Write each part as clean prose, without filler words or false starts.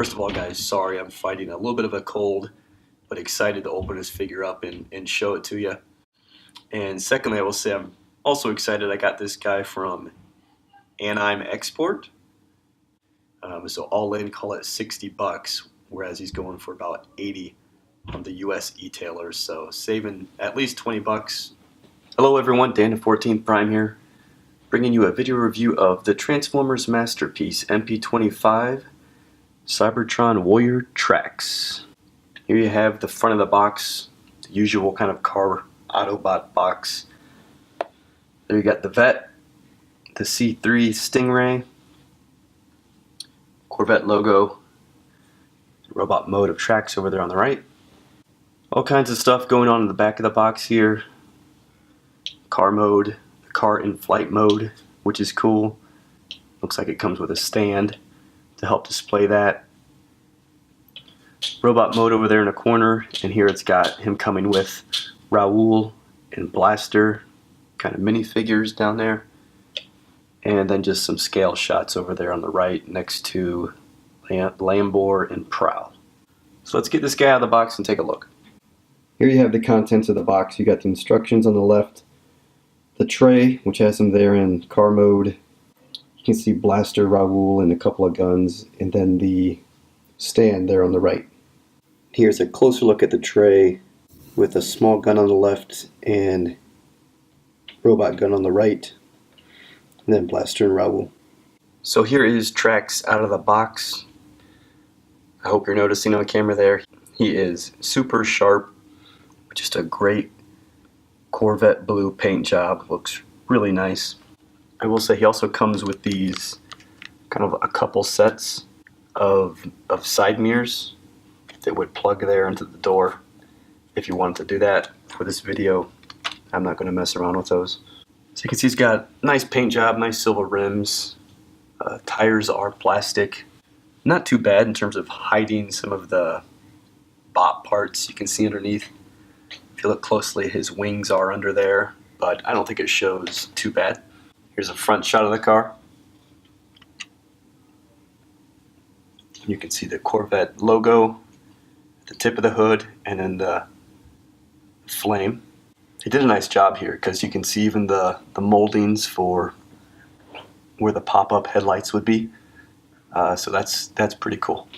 First of all, guys, sorry I'm fighting a little bit of a cold, but excited to open this figure up and show it to you. And secondly, I will say I'm also excited I got this guy from Anaheim Export. So all in, call it 60 bucks, whereas he's going for about 80 on the US e-tailers, so saving at least 20 bucks. Hello everyone, Dan of 14th Prime here, bringing you a video review of the Transformers masterpiece, MP-25 Cybertron Warrior Tracks. Here you have the front of the box, the usual kind of car Autobot box. There you got the Vette, the C3 Stingray, Corvette logo, robot mode of tracks over there on the right. All kinds of stuff going on in the back of the box here. Car mode, the car in flight mode, which is cool. Looks like it comes with a stand to help display that. Robot mode over there in a corner, and here it's got him coming with Raoul and Blaster, kind of minifigures down there. And then just some scale shots over there on the right next to Lambor and Prowl. So let's get this guy out of the box and take a look. Here you have the contents of the box. You got the instructions on the left, the tray, which has them there in car mode. You can see Blaster, Raoul, and a couple of guns, and then the stand there on the right. Here's a closer look at the tray with a small gun on the left and robot gun on the right, and then Blaster and Raoul. So here is Tracks out of the box. I hope you're noticing on camera there. He is super sharp, just a great Corvette blue paint job. Looks really nice. I will say he also comes with these kind of a couple sets of side mirrors that would plug there into the door if you wanted to do that. For this video, I'm not going to mess around with those. So you can see he's got nice paint job, nice silver rims. Tires are plastic. Not too bad in terms of hiding some of the bot parts you can see underneath. If you look closely, his wings are under there, but I don't think it shows too bad. Here's a front shot of the car. You can see the Corvette logo at the tip of the hood and then the flame. They did a nice job here because you can see even the moldings for where the pop-up headlights would be. So that's pretty cool.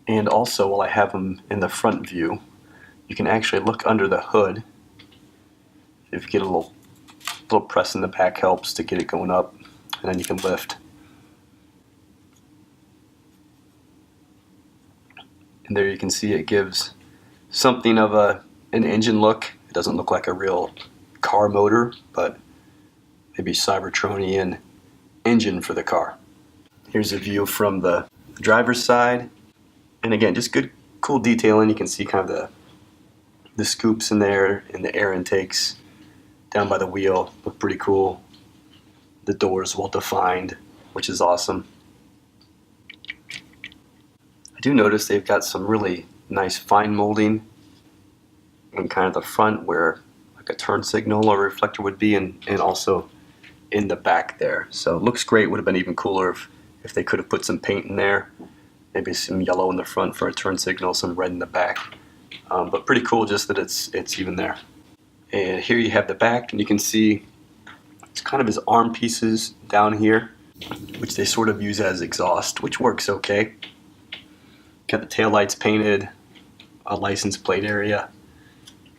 And also, while I have them in the front view, you can actually look under the hood. If you get a little press in the back helps to get it going up, and then you can lift. And there you can see it gives something of an engine look. It doesn't look like a real car motor, but maybe Cybertronian engine for the car. Here's a view from the driver's side. And again, just good, cool detailing. You can see kind of the scoops in there and the air intakes down by the wheel. Look pretty cool. The doors well defined, which is awesome. I do notice they've got some really nice fine molding in kind of the front where like a turn signal or reflector would be, and also in the back there. So it looks great. Would have been even cooler if they could have put some paint in there. Maybe some yellow in the front for a turn signal, some red in the back. But pretty cool just that it's even there. And here you have the back, and you can see it's kind of his arm pieces down here, which they sort of use as exhaust, which works okay. Got the taillights painted, a license plate area.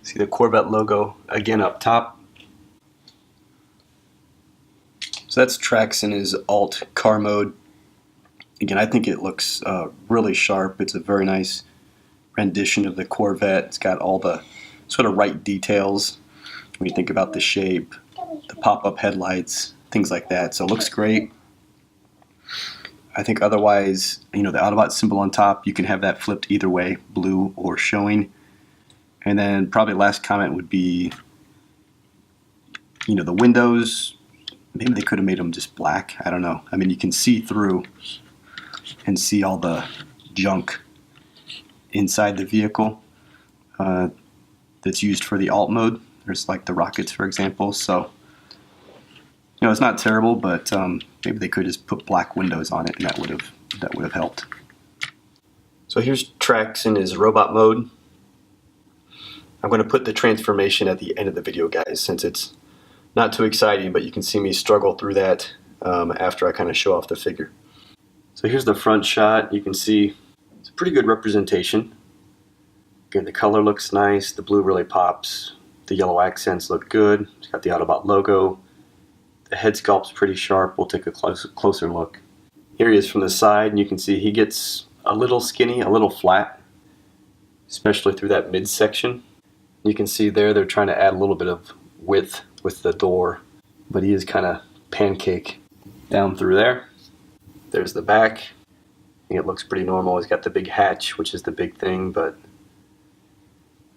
See the Corvette logo again up top. So that's Tracks in his alt car mode. Again, I think it looks really sharp. It's a very nice rendition of the Corvette. It's got all the sort of right details when you think about the shape, the pop-up headlights, things like that. So it looks great. I think otherwise, the Autobot symbol on top, you can have that flipped either way, blue or showing. And then probably last comment would be, the windows, maybe they could have made them just black. I don't know. I mean, you can see through and see all the junk inside the vehicle that's used for the alt mode. There's like the rockets, for example. So, it's not terrible, but maybe they could just put black windows on it, and that would have helped. So here's Trax in his robot mode. I'm going to put the transformation at the end of the video, guys, since it's not too exciting, but you can see me struggle through that after I kind of show off the figure. So here's the front shot. You can see it's a pretty good representation. Again, the color looks nice. The blue really pops. The yellow accents look good. It's got the Autobot logo. The head sculpt's pretty sharp. We'll take a closer look. Here he is from the side, and you can see he gets a little skinny, a little flat, especially through that midsection. You can see there they're trying to add a little bit of width with the door, but he is kind of pancake down through there. There's the back. I think it looks pretty normal. He's got the big hatch, which is the big thing, but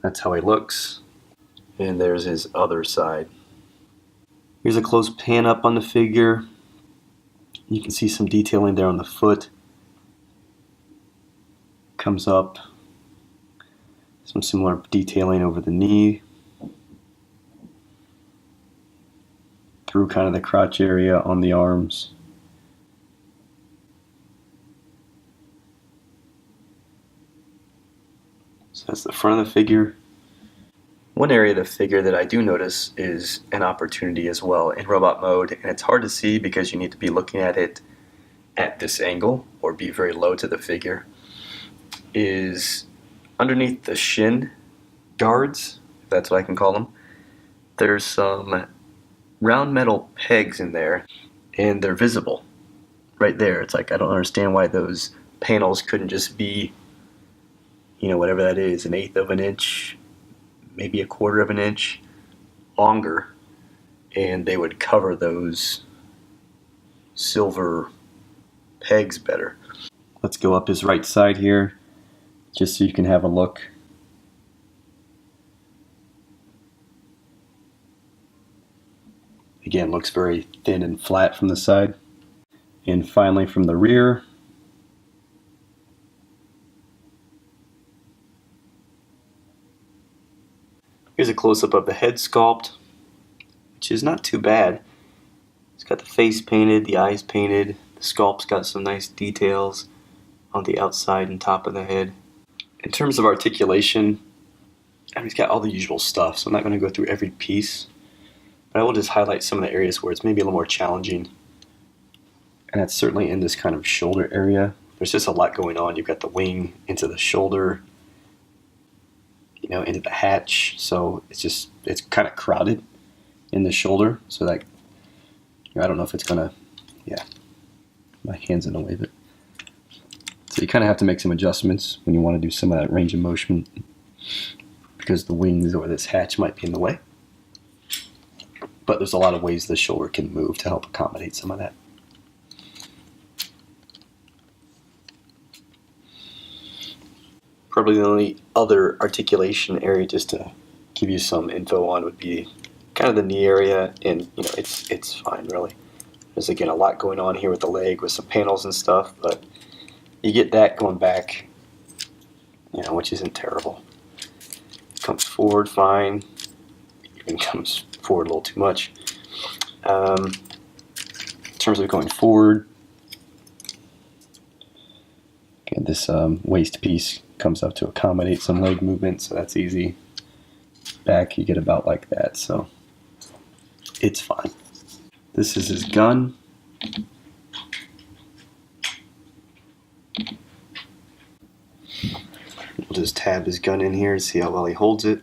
that's how he looks. And there's his other side. Here's a close pan up on the figure. You can see some detailing there on the foot. Comes up. Some similar detailing over the knee. Through kind of the crotch area on the arms. So that's the front of the figure. One area of the figure that I do notice is an opportunity as well in robot mode, and it's hard to see because you need to be looking at it at this angle or be very low to the figure, is underneath the Shin Guards, if that's what I can call them. There's some round metal pegs in there, and they're visible right there. It's like, I don't understand why those panels couldn't just be, you know, whatever that is, 1/8 of an inch, maybe 1/4 of an inch longer, and they would cover those silver pegs better. Let's go up his right side here, just so you can have a look. Again, looks very thin and flat from the side. And finally from the rear, here's a close-up of the head sculpt, which is not too bad. It's got the face painted, the eyes painted, the sculpt's got some nice details on the outside and top of the head. In terms of articulation, I mean, it's got all the usual stuff, so I'm not going to go through every piece, but I will just highlight some of the areas where it's maybe a little more challenging. And that's certainly in this kind of shoulder area. There's just a lot going on. You've got the wing into the shoulder, you know, into the hatch, so it's kind of crowded in the shoulder, so that, you know, I don't know if it's gonna, yeah, my hand's in the way, but so you kind of have to make some adjustments when you want to do some of that range of motion, because the wings or this hatch might be in the way. But there's a lot of ways the shoulder can move to help accommodate some of that. Probably the only other articulation area, just to give you some info on, would be kind of the knee area, and you know, it's fine really. There's again a lot going on here with the leg with some panels and stuff, but you get that going back, you know, which isn't terrible. Comes forward fine, even comes forward a little too much. In terms of going forward, again, this waist piece comes up to accommodate some leg movement, so that's easy. Back, you get about like that, so it's fine. This is his gun. We'll just tab his gun in here and see how well he holds it.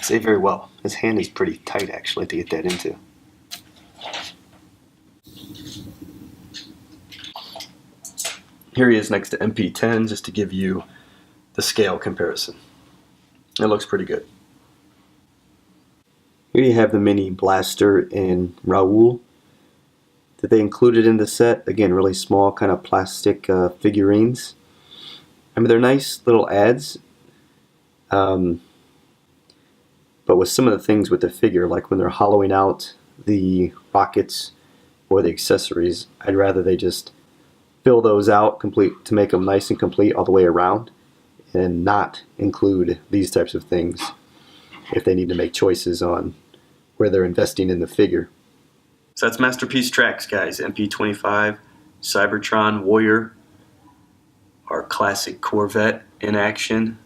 Say very well. His hand is pretty tight actually to get that into. Here he is next to MP-10, just to give you the scale comparison. It looks pretty good. Here you have the mini blaster and Raoul that they included in the set. Again, really small kind of plastic figurines. I mean, they're nice little ads. But with some of the things with the figure, like when they're hollowing out the rockets or the accessories, I'd rather they just fill those out complete to make them nice and complete all the way around, and not include these types of things. if they need to make choices on where they're investing in the figure. So that's Masterpiece Tracks, guys. MP-25, Cybertron, Warrior, our classic Corvette in action.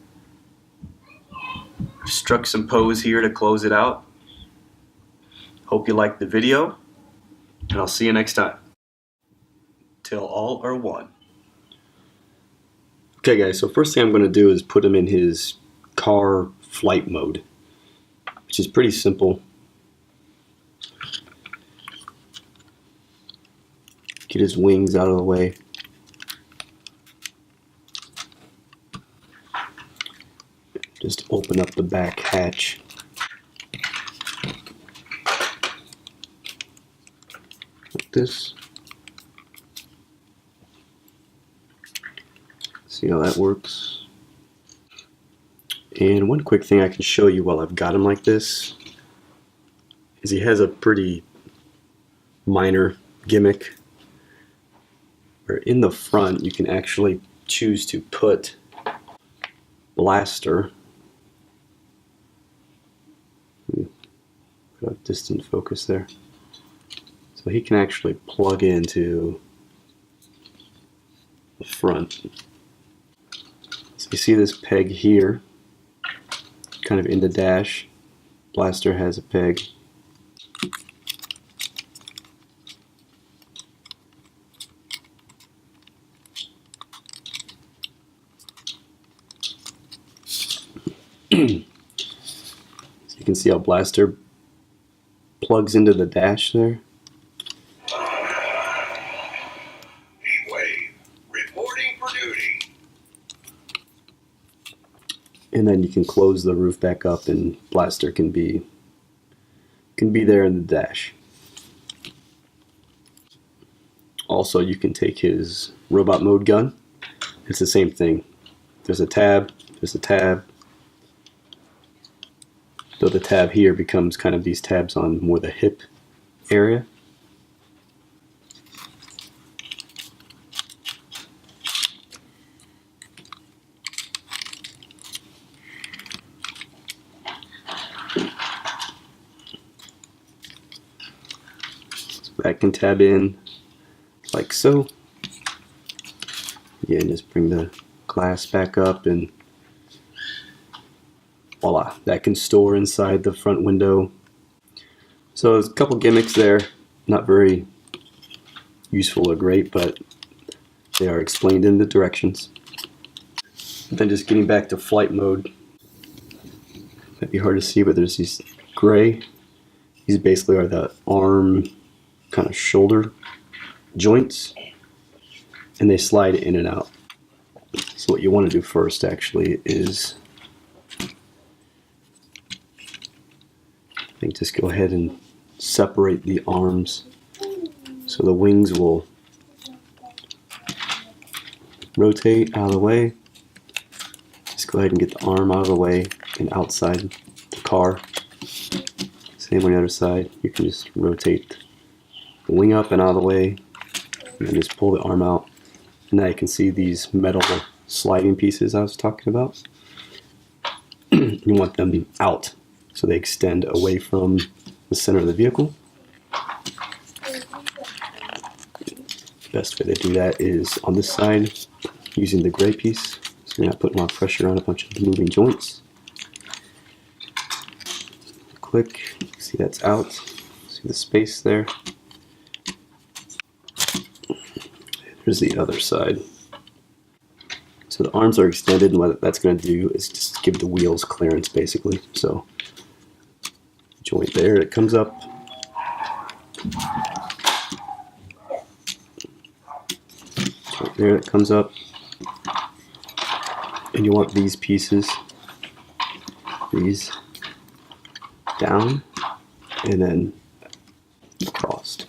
I've struck some pose here to close it out. Hope you liked the video, and I'll see you next time. Till all are one. Okay guys, so first thing I'm going to do is put him in his car flight mode, which is pretty simple. Get his wings out of the way. Just open up the back hatch. Like this. See how that works. And one quick thing I can show you while I've got him like this is he has a pretty minor gimmick where in the front you can actually choose to put blaster. Put a distant focus there. So he can actually plug into the front. So you see this peg here, kind of in the dash. Blaster has a peg. So you can see how Blaster plugs into the dash there. Reporting for duty. And then you can close the roof back up and Blaster can be there in the dash. Also, you can take his robot mode gun. It's the same thing. There's a tab, there's a tab. Though the tab here becomes kind of these tabs on more the hip area. So that can tab in like so. Again, just bring the glass back up and voila, that can store inside the front window. So there's a couple gimmicks there, not very useful or great, but they are explained in the directions. Then just getting back to flight mode. Might be hard to see, but there's these gray. These basically are the arm, kind of shoulder joints, and they slide in and out. So what you want to do first actually is I think just go ahead and separate the arms so the wings will rotate out of the way. Just go ahead and get the arm out of the way and outside the car. Same on the other side. You can just rotate the wing up and out of the way and then just pull the arm out. And now you can see these metal sliding pieces I was talking about. You want them out so they extend away from the center of the vehicle. Best way to do that is on this side using the gray piece, so you're not putting a lot of pressure on a bunch of moving joints. Click, see that's out, see the space there. Here's the other side. So the arms are extended, and what that's going to do is just give the wheels clearance basically. So joint there, it comes up. Joint there, it comes up. And you want these pieces, these down and then crossed.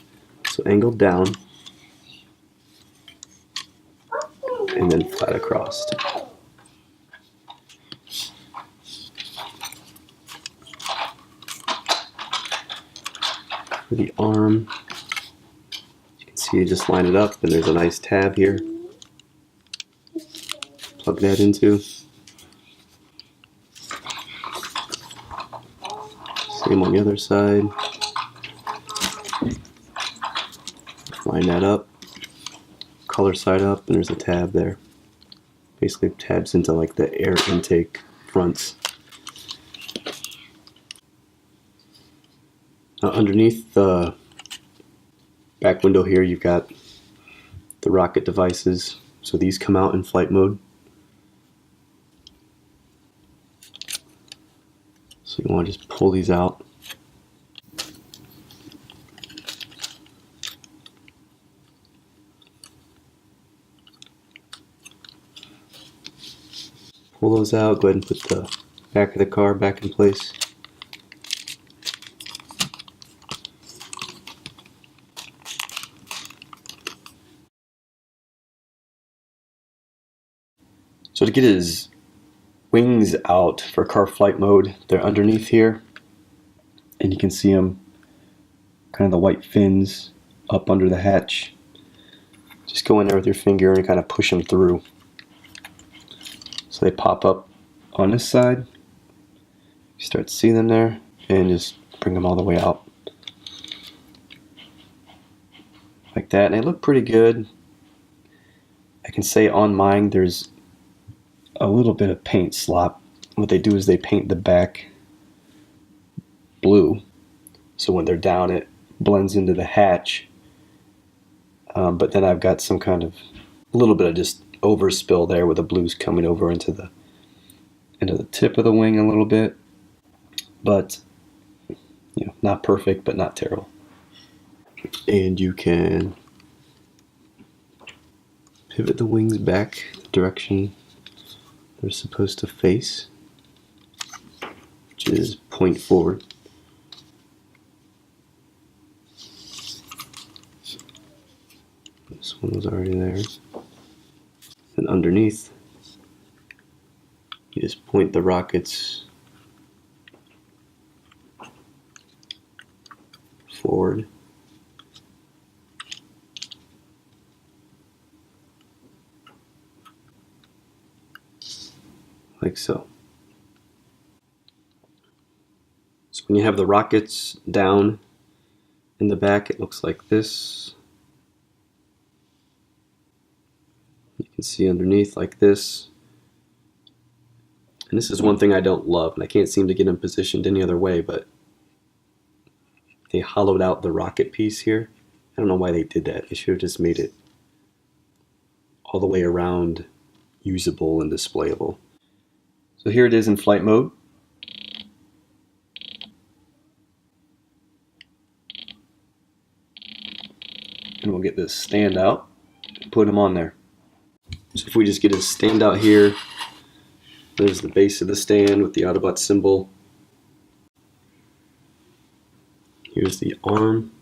So angled down and then flat across. For the arm, you can see you just line it up and there's a nice tab here. Plug that into. Same on the other side. Line that up. Color side up, and there's a tab there. Basically tabs into like the air intake fronts. Now underneath the back window here, you've got the rocket devices. So these come out in flight mode. So you want to just pull these out. Pull those out, go ahead and put the back of the car back in place. So to get his wings out for car flight mode, they're underneath here, and you can see them, kind of the white fins up under the hatch. Just go in there with your finger and kind of push them through. So they pop up on this side. You start to see them there, and just bring them all the way out. Like that, and they look pretty good. I can say on mine there's a little bit of paint slop. What they do is they paint the back blue, so when they're down it blends into the hatch. But then I've got some kind of a little bit of just overspill there with the blues coming over into the tip of the wing a little bit. But you know, not perfect, but not terrible. And you can pivot the wings back the direction they're supposed to face, which is point forward. This one was already there. And underneath, you just point the rockets forward. Like so. So when you have the rockets down in the back, it looks like this. You can see underneath like this. And this is one thing I don't love, and I can't seem to get them positioned any other way, but they hollowed out the rocket piece here. I don't know why they did that. They should have just made it all the way around usable and displayable. So here it is in flight mode. And we'll get this stand out and put him on there. So if we just get his stand out here, there's the base of the stand with the Autobot symbol. Here's the arm.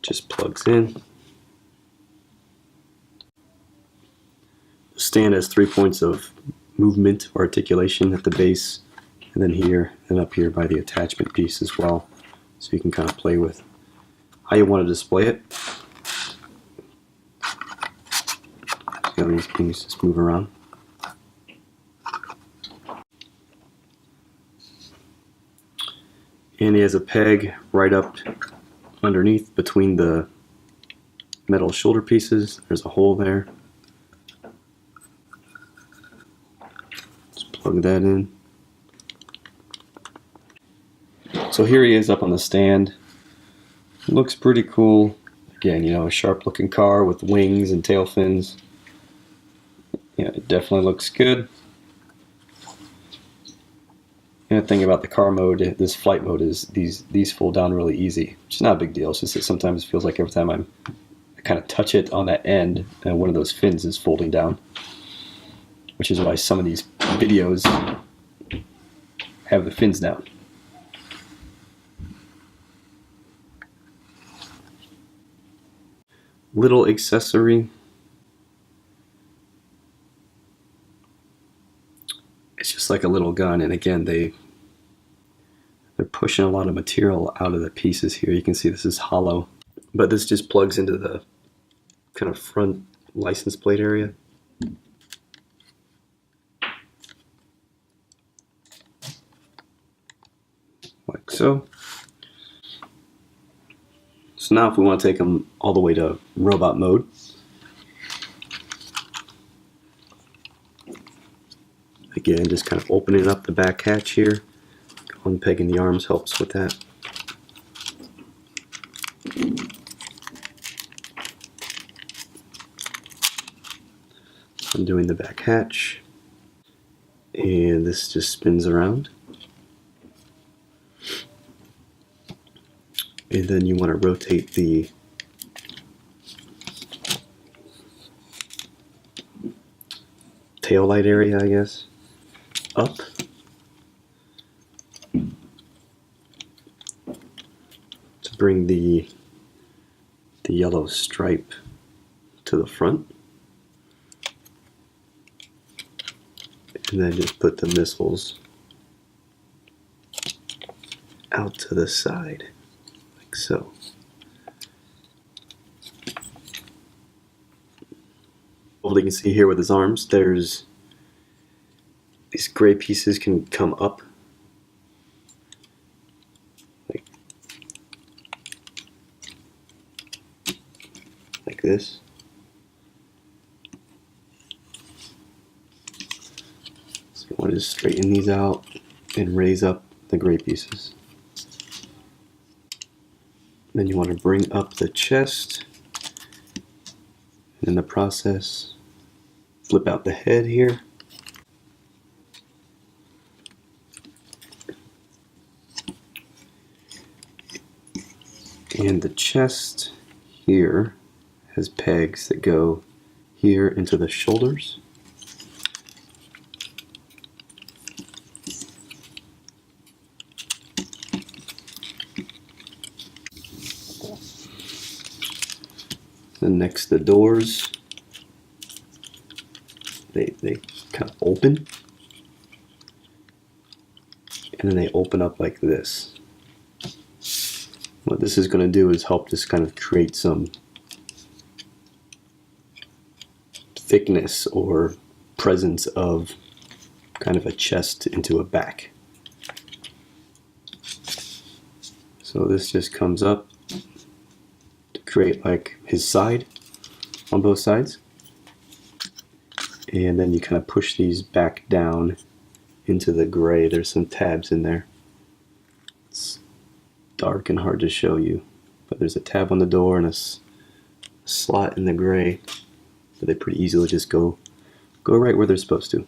Just plugs in. The stand has 3 points of movement or articulation at the base, and then here and up here by the attachment piece as well. So you can kind of play with how you want to display it. See how these things just move around. And he has a peg right up underneath between the metal shoulder pieces. There's a hole there. Just plug that in. So here he is up on the stand. Looks pretty cool. Again, you know, a sharp looking car with wings and tail fins. Yeah, it definitely looks good. And the thing about the car mode, this flight mode, is these fold down really easy, which is not a big deal. It's just that sometimes it feels like every time I kind of touch it on that end, and one of those fins is folding down, which is why some of these videos have the fins down. Little accessory. It's just like a little gun, and again they're pushing a lot of material out of the pieces here. You can see this is hollow, but this just plugs into the kind of front license plate area. so. So now if we want to take them all the way to robot mode, again, just kind of opening up the back hatch here. Unpegging the arms helps with that. Undoing the back hatch. And this just spins around. And then you want to rotate the tail light area, I guess, up. To bring the yellow stripe to the front. And then just put the missiles out to the side, like so. Well, you can see here with his arms, there's these gray pieces can come up. Like this. So you want to just straighten these out and raise up the gray pieces. Then you want to bring up the chest. And in the process, flip out the head here. And the chest here has pegs that go here into the shoulders. Then next, the doors, they kind of open, and then they open up like this. What this is going to do is help just kind of create some thickness or presence of kind of a chest into a back. So this just comes up to create like his side on both sides. And then you kind of push these back down into the gray. There's some tabs in there. It's dark and hard to show you, but there's a tab on the door and a slot in the gray. So they pretty easily just go right where they're supposed to.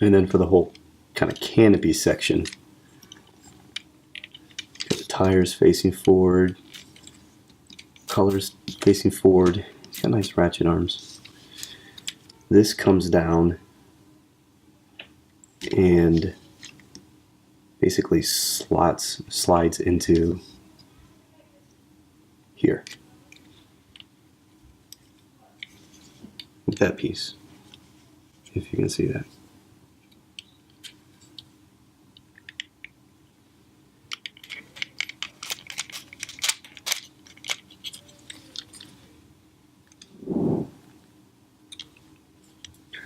And then for the whole kind of canopy section, got the tires facing forward, colors facing forward. It's got nice ratchet arms. This comes down and basically slides into here. With that piece, if you can see that.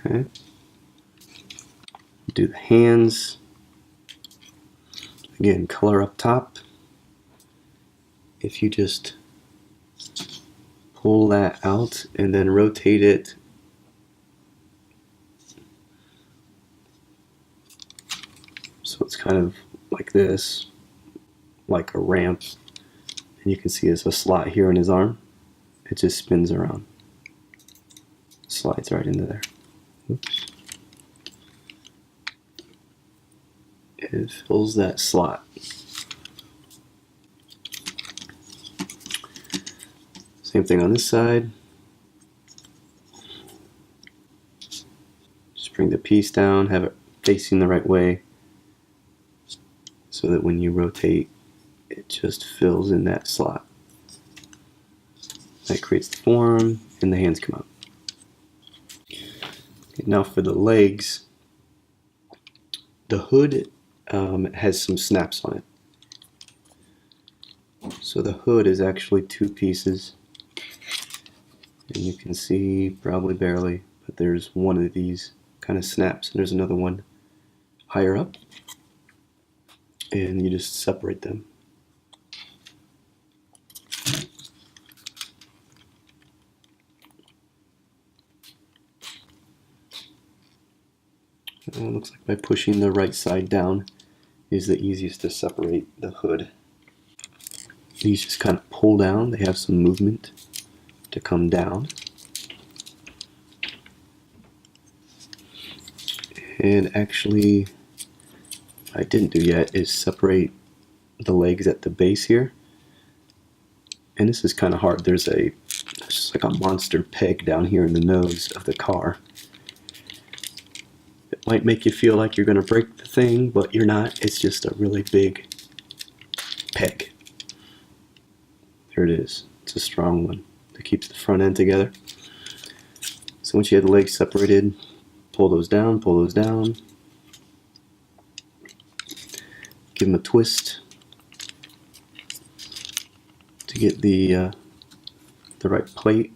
Okay. Do the hands. Again, color up top. If you just pull that out and then rotate it so it's kind of like this, like a ramp, and you can see there's a slot here in his arm. It just spins around, slides right into there. Oops. It fills that slot. Same thing on this side. Just bring the piece down, have it facing the right way, so that when you rotate, it just fills in that slot. That creates the form, and the hands come out. Okay, now for the legs, the hood has some snaps on it. So the hood is actually two pieces. And you can see, probably barely, but there's one of these kind of snaps, and there's another one higher up. and you just separate them. It looks like by pushing the right side down is the easiest to separate the hood. These just kind of pull down. They have some movement to come down. And actually, what I didn't do yet is separate the legs at the base here. And this is kind of hard. There's just like a monster peg down here in the nose of the car. It might make you feel like you're going to break the thing, but you're not. It's just a really big peg. There it is. It's a strong one that keeps the front end together. So once you have the legs separated, pull those down, give them a twist to get the right plate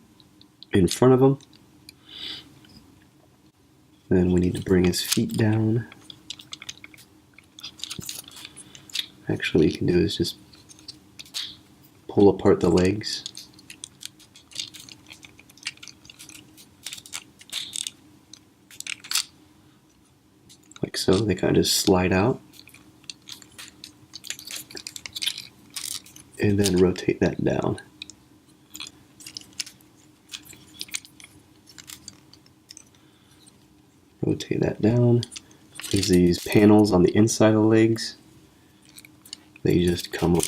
in front of them. Then we need to bring his feet down. Actually, what you can do is just pull apart the legs. Like so, they kind of just slide out. And then rotate that down. Rotate that down. There's these panels on the inside of the legs. They just come up.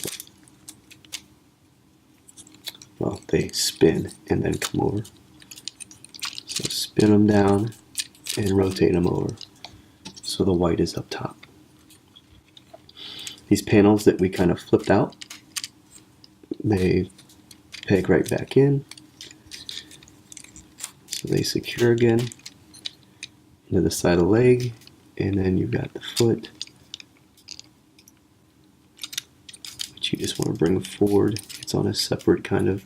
Well, they spin and then come over. So spin them down and rotate them over. So the white is up top. These panels that we kind of flipped out, they peg right back in. So they secure again to the side of the leg, and then you've got the foot, which you just want to bring forward. It's on a separate kind of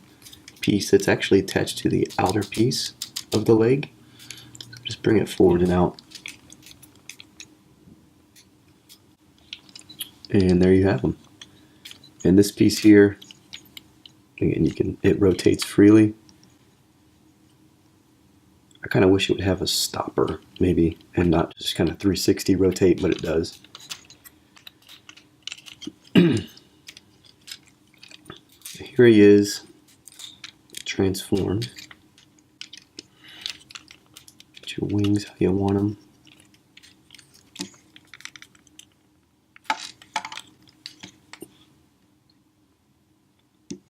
piece that's actually attached to the outer piece of the leg. Just bring it forward and out. And there you have them. And this piece here, again, it rotates freely. I kind of wish it would have a stopper, maybe, and not just kind of 360 rotate, but it does. Here he is, transformed. Get your wings how you want them.